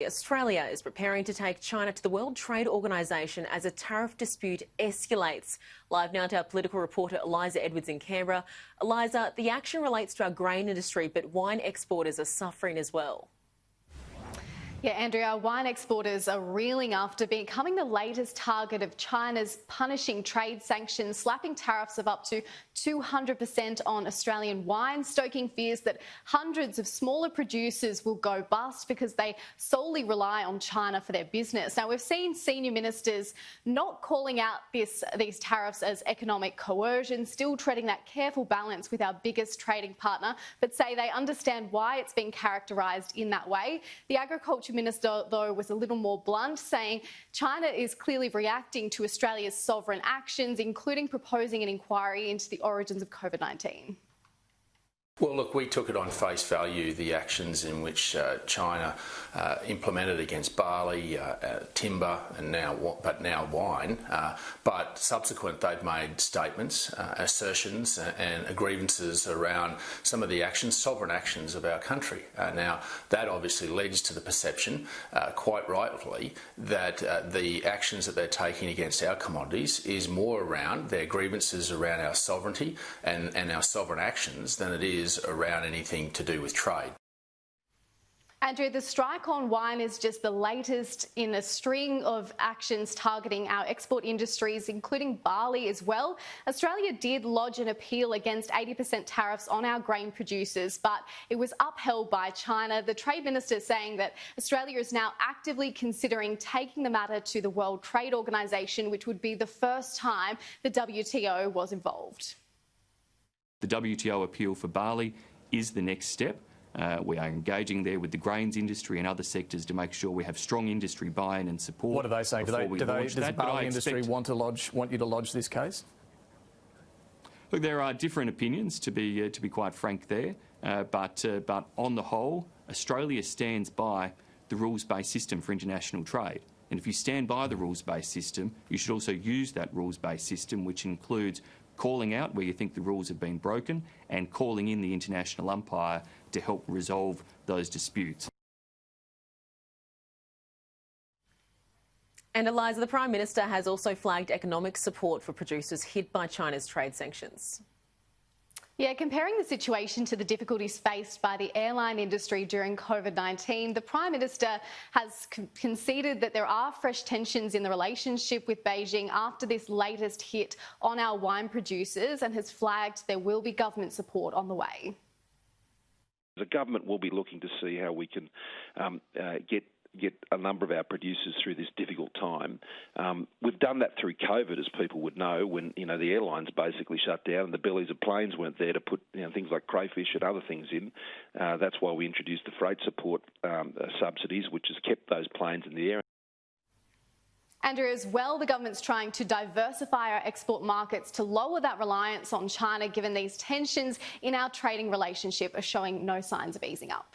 Australia is preparing to take China to the World Trade Organisation as a tariff dispute escalates. Live now to our political reporter Eliza Edwards in Canberra. Eliza, the action relates to our grain industry, but wine exporters are suffering as well. Yeah, Andrea, wine exporters are reeling after becoming the latest target of China's punishing trade sanctions, slapping tariffs of up to 200% on Australian wine, stoking fears that hundreds of smaller producers will go bust because they solely rely on China for their business. Now, we've seen senior ministers not calling out these tariffs as economic coercion, still treading that careful balance with our biggest trading partner, but say they understand why it's been characterised in that way. The Agriculture Minister, though, was a little more blunt, saying China is clearly reacting to Australia's sovereign actions, including proposing an inquiry into the origins of COVID-19. Well, look, we took it on face value, the actions in which China implemented against barley, timber, and now wine. But subsequent, they've made statements, assertions, and grievances around some of the actions, sovereign actions of our country. Now, that obviously leads to the perception, quite rightly, that the actions that they're taking against our commodities is more around their grievances around our sovereignty and our sovereign actions than it is around anything to do with trade. Andrew, the strike on wine is just the latest in a string of actions targeting our export industries, including barley as well. Australia did lodge an appeal against 80% tariffs on our grain producers, but it was upheld by China. The Trade Minister saying that Australia is now actively considering taking the matter to the World Trade Organisation, which would be the first time the WTO was involved. The WTO appeal for barley is the next step. We are engaging there with the grains industry and other sectors to make sure we have strong industry buy-in and support. What are they saying? Does the barley industry want you to lodge this case? Look, there are different opinions, to be quite frank there, but on the whole, Australia stands by the rules-based system for international trade. And if you stand by the rules-based system, you should also use that rules-based system, which includes calling out where you think the rules have been broken and calling in the international umpire to help resolve those disputes. And Eliza, the Prime Minister has also flagged economic support for producers hit by China's trade sanctions. Yeah, comparing the situation to the difficulties faced by the airline industry during COVID-19, the Prime Minister has conceded that there are fresh tensions in the relationship with Beijing after this latest hit on our wine producers, and has flagged there will be government support on the way. The government will be looking to see how we can get a number of our producers through this difficult time. We've done that through COVID, as people would know, when the airlines basically shut down and the bellies of planes weren't there to put things like crayfish and other things in. That's why we introduced the freight support subsidies, which has kept those planes in the air. Andrew, as well, the government's trying to diversify our export markets to lower that reliance on China, given these tensions in our trading relationship are showing no signs of easing up.